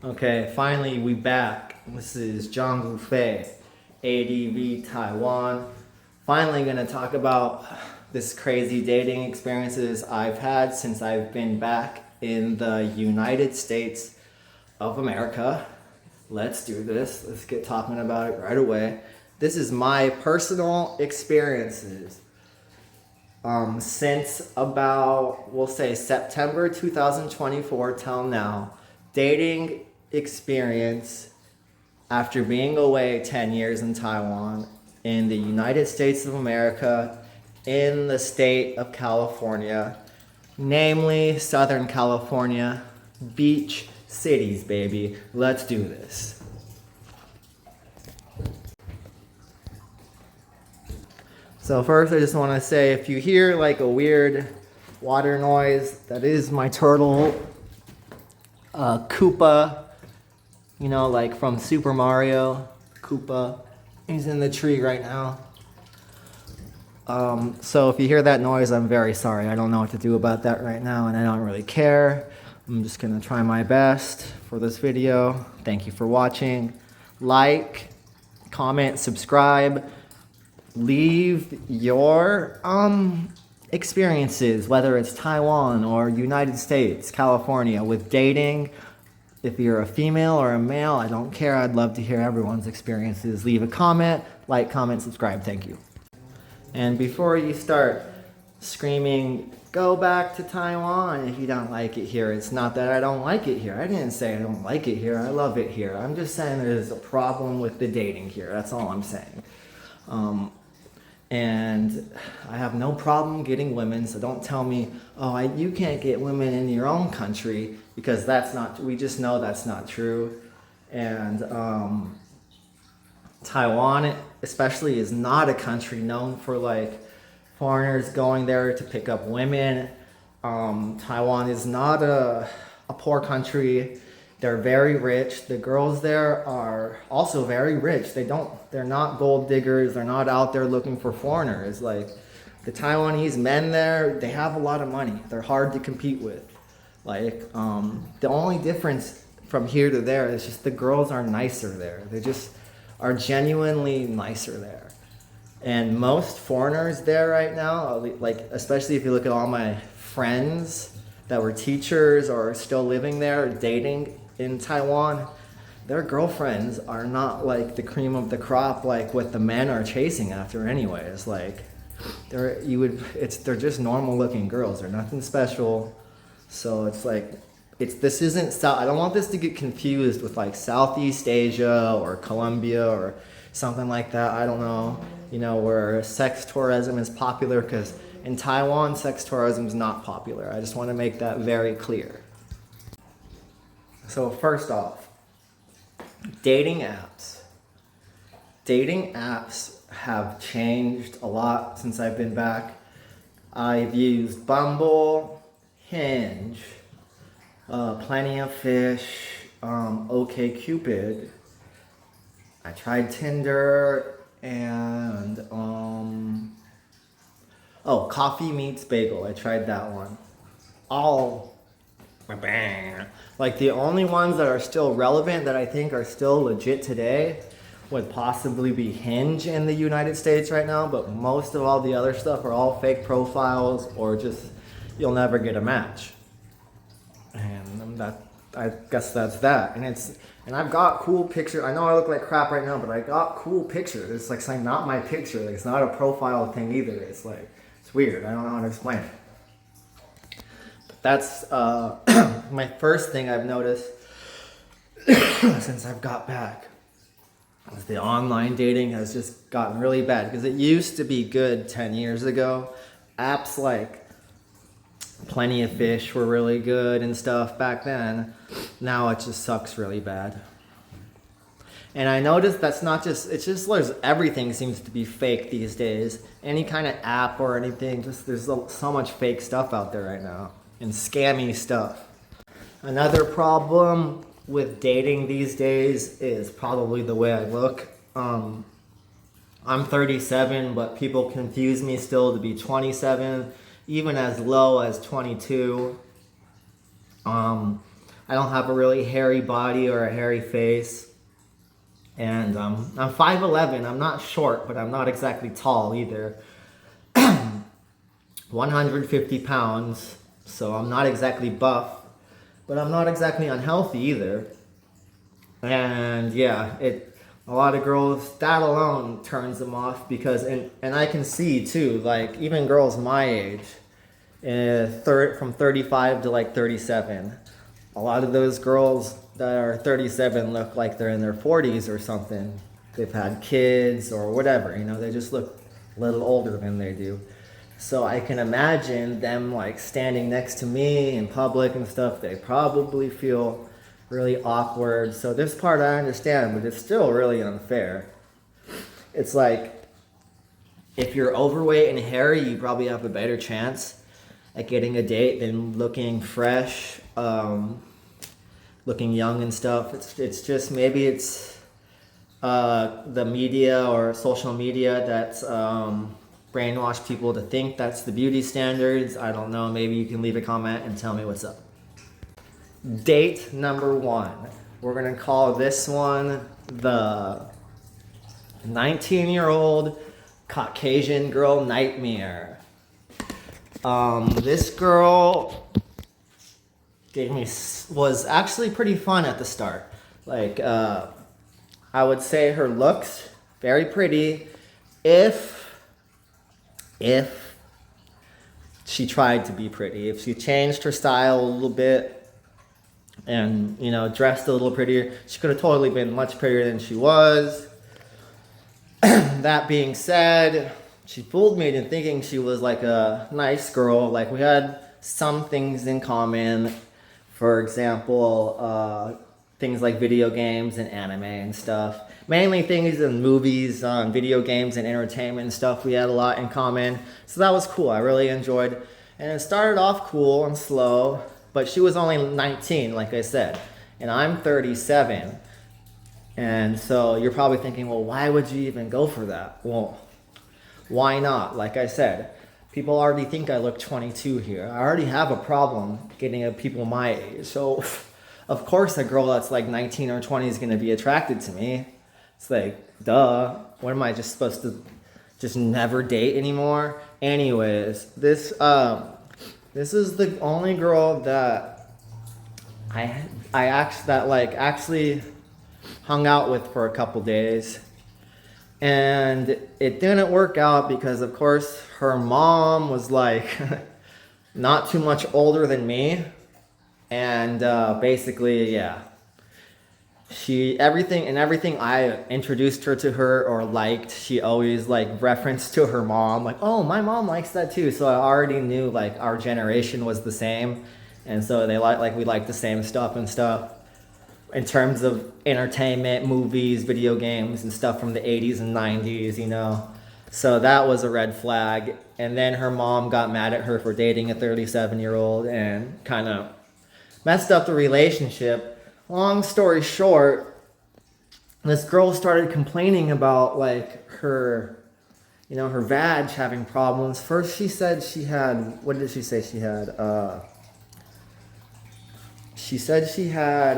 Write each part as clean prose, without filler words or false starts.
Okay, finally we back. This is John Fei, ADV-Taiwan. Finally gonna talk about this crazy dating experiences I've had since I've been back in the United States of America. Let's do this. Let's get talking about it right away. This is my personal experiences since about, we'll say September 2024 till now. Dating experience after being away 10 years in Taiwan, in the United States of America, in the state of California, namely Southern California, beach cities, baby. Let's do this. So first I just want to say, if you hear like a weird water noise, that is my turtle, Koopa, you know, like from Super Mario, Koopa. He's in the tree right now. So if you hear that noise, I'm very sorry. I don't know what to do about that right now, and I don't really care. I'm just gonna try my best for this video. Thank you for watching. Like, comment, subscribe. Leave your experiences, whether it's Taiwan or United States, California, with dating. If you're a female or a male, I don't care. I'd love to hear everyone's experiences. Leave a comment, like, comment, subscribe. Thank you. And before you start screaming, go back to Taiwan if you don't like it here. It's not that I don't like it here. I didn't say I don't like it here. I love it here. I'm just saying there's a problem with the dating here. That's all I'm saying. And I have no problem getting women, so don't tell me, oh, you can't get women in your own country, because that's not, we just know that's not true. And Taiwan especially is not a country known for like foreigners going there to pick up women. Taiwan is not a poor country. They're very rich. The girls there are also very rich. They're not gold diggers. They're not out there looking for foreigners. Like the Taiwanese men there, they have a lot of money. They're hard to compete with. Like the only difference from here to there is just the girls are nicer there. They just are genuinely nicer there. And most foreigners there right now, like especially if you look at all my friends that were teachers or are still living there, dating in Taiwan, their girlfriends are not like the cream of the crop like what the men are chasing after anyways. Like they're just normal looking girls. They're nothing special. So it's like this isn't I don't want this to get confused with like Southeast Asia or Colombia or something like that. I don't know, you know, where sex tourism is popular, because in Taiwan sex tourism is not popular. I just want to make that very clear. So first off, dating apps. Dating apps have changed a lot since I've been back. I've used Bumble, Hinge, Plenty of Fish, OkCupid. I tried Tinder, and Coffee Meets Bagel. I tried that one. Like the only ones that are still relevant that I think are still legit today would possibly be Hinge in the United States right now, but most of all the other stuff are all fake profiles, or just you'll never get a match. And I guess that's that. And I've got cool pictures. I know I look like crap right now, but I got cool pictures. It's like not my picture. Like, it's not a profile thing either. It's like, it's weird. I don't know how to explain it. That's my first thing I've noticed since I've got back. The online dating has just gotten really bad, because it used to be good 10 years ago. Apps like Plenty of Fish were really good and stuff back then. Now it just sucks really bad. And I noticed that's not just, everything seems to be fake these days. Any kind of app or anything, there's so much fake stuff out there right now, and scammy stuff. Another problem with dating these days is probably the way I look. I'm 37, but people confuse me still to be 27, even as low as 22. I I don't have a really hairy body or a hairy face. And I'm 5'11". I'm not short, but I'm not exactly tall either. 150 pounds, so I'm not exactly buff, but I'm not exactly unhealthy either. And yeah, a lot of girls, that alone turns them off because, and I can see too, like even girls my age, from 35 to like 37, a lot of those girls that are 37 look like they're in their 40s or something. They've had kids or whatever, they just look a little older than they do. So I can imagine them like standing next to me in public and stuff. They probably feel really awkward. So this part I understand, but it's still really unfair. It's like, if you're overweight and hairy, you probably have a better chance at getting a date than looking fresh, looking young and stuff. It's just, maybe it's the media or social media that's brainwash people to think that's the beauty standards. I don't know. Maybe you can leave a comment and tell me what's up. Date number 1. We're going to call this one the 19-year-old Caucasian girl nightmare. This girl was actually pretty fun at the start. Like, I would say her looks, very pretty, if she tried to be pretty. If she changed her style a little bit and, dressed a little prettier, she could have totally been much prettier than she was. That being said, she fooled me into thinking she was like a nice girl. Like, we had some things in common. For example, things like video games and anime and stuff. Mainly things in movies, video games and entertainment and stuff. We had a lot in common. So that was cool. I really enjoyed. And it started off cool and slow. But she was only 19, like I said. And I'm 37. And so you're probably thinking, well, why would you even go for that? Well, why not? Like I said, people already think I look 22 here. I already have a problem getting people my age. So, of course, a girl that's like 19 or 20 is going to be attracted to me. It's like, duh. What am I just supposed to just never date anymore? Anyways, this is the only girl that I actually hung out with for a couple days. And it didn't work out because, of course, her mom was like not too much older than me. And basically, yeah. Everything I introduced her to her or liked, she always like referenced to her mom. Like, oh, my mom likes that too. So I already knew like our generation was the same. And so we like the same stuff and stuff. In terms of entertainment, movies, video games, and stuff from the 80s and 90s, So that was a red flag. And then her mom got mad at her for dating a 37-year-old and kind of messed up the relationship. Long story short, this girl started complaining about like her vag having problems. First she said she had, what did she say she had? She said she had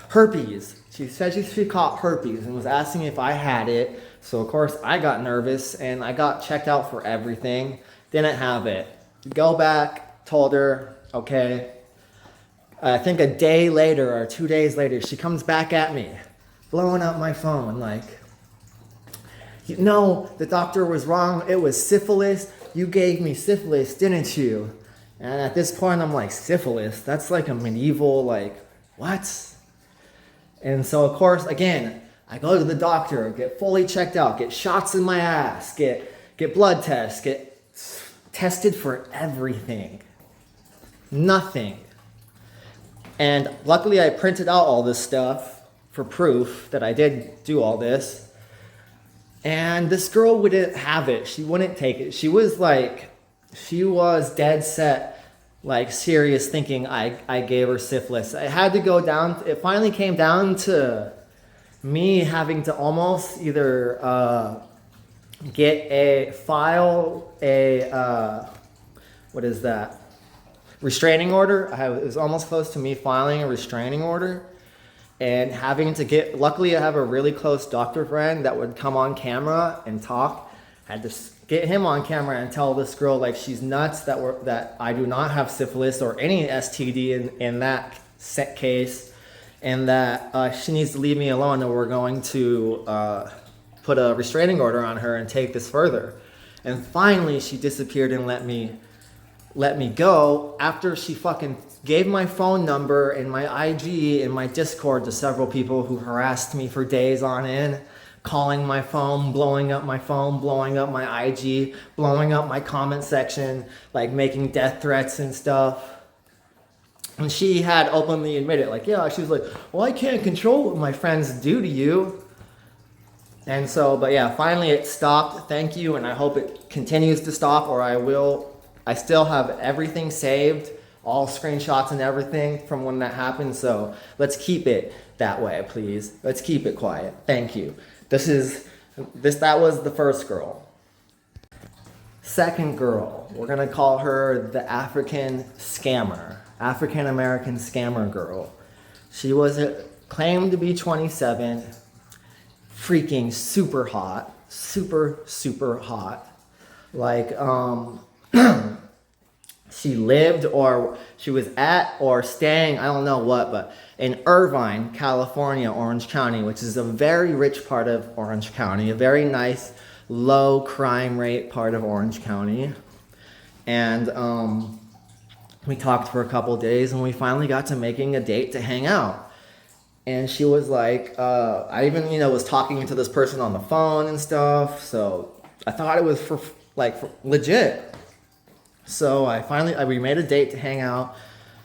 herpes. She said she caught herpes and was asking if I had it. So of course I got nervous and I got checked out for everything. Didn't have it. Go back, told her, okay. I think a day later or 2 days later, she comes back at me, blowing up my phone like, the doctor was wrong. It was syphilis. You gave me syphilis, didn't you? And at this point, I'm like, syphilis? That's like a medieval, like, what? And so, of course, again, I go to the doctor, get fully checked out, get shots in my ass, get blood tests, get tested for everything. Nothing. And luckily, I printed out all this stuff for proof that I did do all this. And this girl wouldn't have it. She wouldn't take it. She was dead set, like serious, thinking I gave her syphilis. It finally came down to me having to almost either restraining order. It was almost close to me filing a restraining order and having to get, luckily I have a really close doctor friend that would come on camera and talk. I had to get him on camera and tell this girl like she's nuts, that I do not have syphilis or any STD in that set case, and that she needs to leave me alone, and we're going to put a restraining order on her and take this further. And finally she disappeared and let me go after she fucking gave my phone number and my IG and my Discord to several people who harassed me for days on end, calling my phone, blowing up my phone, blowing up my IG, blowing up my comment section, like making death threats and stuff. And she had openly admitted, like, yeah, she was like, well, I can't control what my friends do to you. And so, but yeah, finally it stopped. Thank you. And I hope it continues to stop, or I still have everything saved, all screenshots and everything from when that happened. So let's keep it that way, please. Let's keep it quiet. Thank you. That was the first girl. Second girl, we're gonna call her the African American scammer girl. She was claimed to be 27, freaking super hot, super hot. Like, she lived, or she was at, or staying, I don't know what, but in Irvine, California, Orange County, which is a very rich part of Orange County, a very nice, low crime rate part of Orange County. And we talked for a couple days, and we finally got to making a date to hang out. And she was like, I even, was talking to this person on the phone and stuff, so I thought it was for legit. So we made a date to hang out.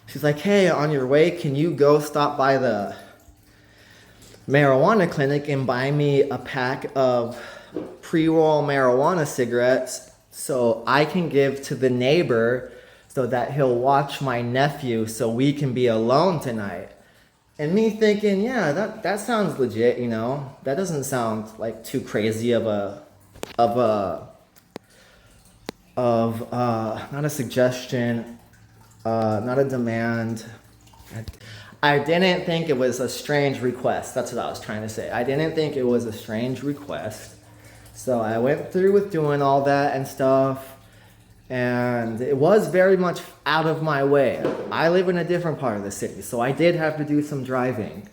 She's like, hey, on your way, can you go stop by the marijuana clinic and buy me a pack of pre-roll marijuana cigarettes so I can give to the neighbor so that he'll watch my nephew so we can be alone tonight. And me thinking, yeah, that sounds legit, That doesn't sound like too crazy of not a suggestion, not a demand. I didn't think it was a strange request. That's what I was trying to say. I didn't think it was a strange request. So I went through with doing all that and stuff, and it was very much out of my way. I live in a different part of the city, so I did have to do some driving.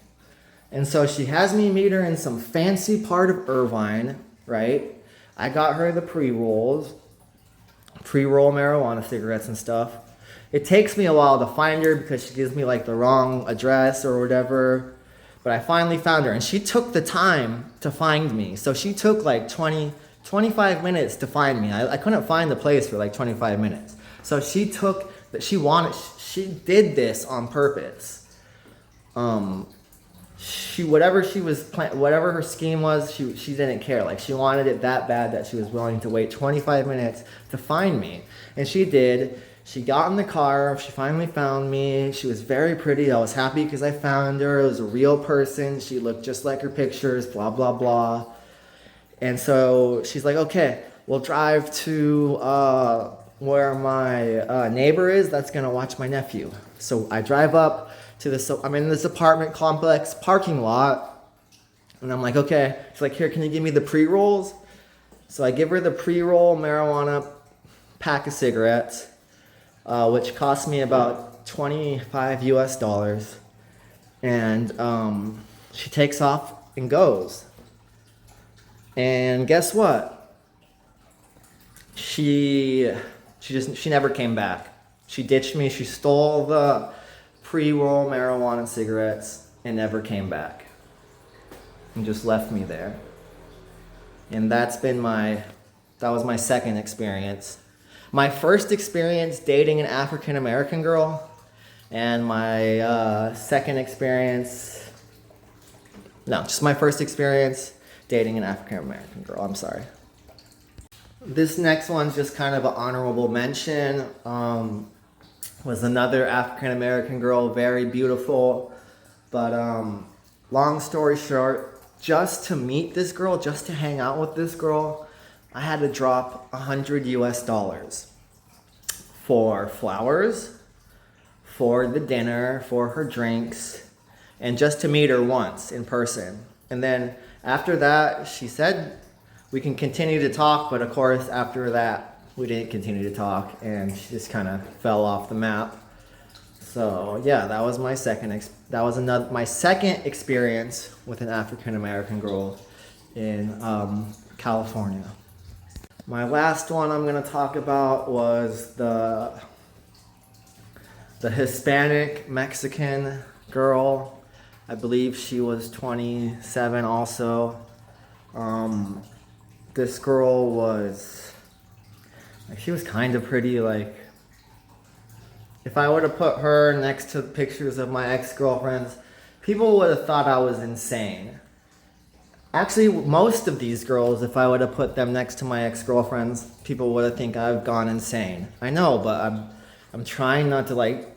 And so she has me meet her in some fancy part of Irvine, right? I got her the pre-roll marijuana cigarettes and stuff. It takes me a while to find her because she gives me like the wrong address or whatever. But I finally found her, and she took the time to find me. So she took like 25 minutes to find me. I couldn't find the place for like 25 minutes. So she did this on purpose. Whatever her scheme was, she didn't care. Like, she wanted it that bad that she was willing to wait 25 minutes to find me. And she did. She got in the car. She finally found me. She was very pretty. I was happy because I found her. It was a real person. She looked just like her pictures, blah, blah, blah. And so she's like, okay, we'll drive to where my neighbor is that's going to watch my nephew. So I drive up to I'm in this apartment complex parking lot, and I'm like, okay. She's like, here, can you give me the pre-rolls? So I give her the pre-roll marijuana pack of cigarettes, which cost me about $25 US. And she takes off and goes. And guess what? She never came back. She ditched me. She stole the pre-roll marijuana cigarettes and never came back. And just left me there. And that was my second experience. My first experience dating an African American girl, and my my first experience dating an African American girl. I'm sorry. This next one's just kind of an honorable mention. Was another African American girl, very beautiful. But long story short, just to meet this girl, just to hang out with this girl, I had to drop $100 US for flowers, for the dinner, for her drinks, and just to meet her once in person. And then after that, she said we can continue to talk, but of course after that, we didn't continue to talk, and she just kind of fell off the map. So yeah, that was my my second experience with an African American girl in California. My last one I'm gonna talk about was the Hispanic Mexican girl. I believe she was 27 also. This girl was, like, she was kind of pretty. Like, if I would have put her next to pictures of my ex-girlfriends, people would have thought I was insane. Actually, most of these girls, if I would have put them next to my ex-girlfriends, people would have think I've gone insane. I know, but I'm trying not to like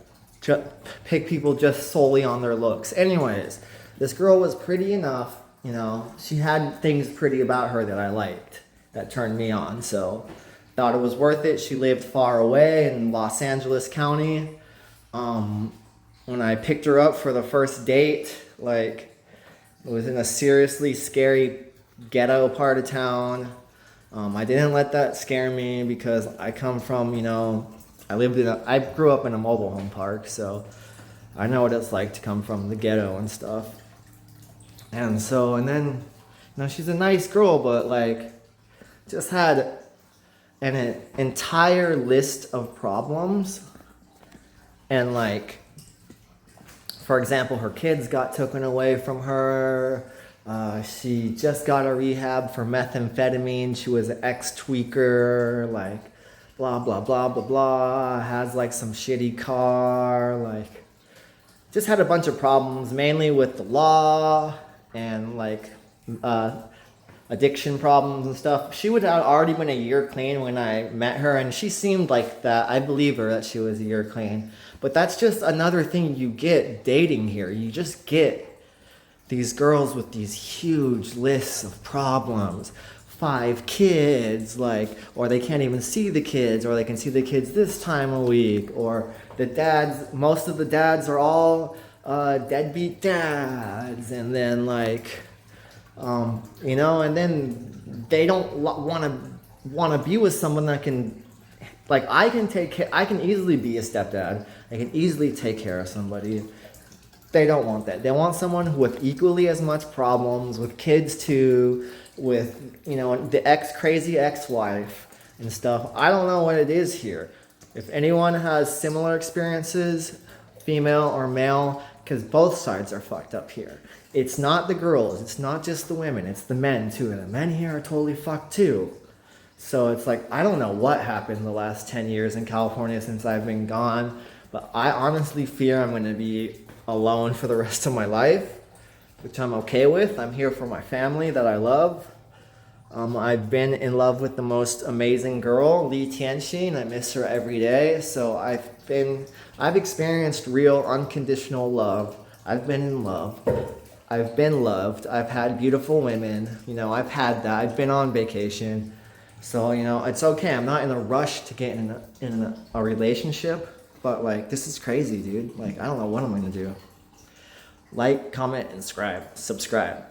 pick people just solely on their looks. Anyways, this girl was pretty enough, you know. She had things pretty about her that I liked, that turned me on. So thought it was worth it. She lived far away in Los Angeles County. When I picked her up for the first date, like, it was in a seriously scary ghetto part of town. I didn't let that scare me because I come from, you know, I grew up in a mobile home park, so I know what it's like to come from the ghetto and stuff. And then, you know, she's a nice girl, but like, just had an entire list of problems. And like, for example, her kids got taken away from her. She just got a rehab for methamphetamine. She was an ex-tweaker, like, blah, blah, blah, blah, blah. Has like some shitty car, like, just had a bunch of problems, mainly with the law and like addiction problems and stuff. She would have already been a year clean when I met her, and she seemed like that. I believe her that she was a year clean. But that's just another thing you get dating here. You just get these girls with these huge lists of problems. 5 kids, like, or they can't even see the kids, or they can see the kids this time of week, or the dads, most of the dads are all deadbeat dads, and then like, you know, and then they don't want to be with someone that can, like, I can easily be a stepdad. I can easily take care of somebody. They don't want that. They want someone with equally as much problems, with kids too, with, you know, the crazy ex-wife and stuff. I don't know what it is here. If anyone has similar experiences, female or male, because both sides are fucked up here. It's not the girls. It's not just the women. It's the men too. And the men here are totally fucked too. So it's like, I don't know what happened the last 10 years in California since I've been gone. But I honestly fear I'm going to be alone for the rest of my life, which I'm okay with. I'm here for my family that I love. I've been in love with the most amazing girl, Li Tianxi, and I miss her every day. So I've experienced real unconditional love. I've been in love. I've been loved. I've had beautiful women. You know, I've had that. I've been on vacation. So, you know, it's okay. I'm not in a rush to get in a relationship. But like, this is crazy, dude. Like, I don't know what I'm gonna do. Like, comment, and subscribe.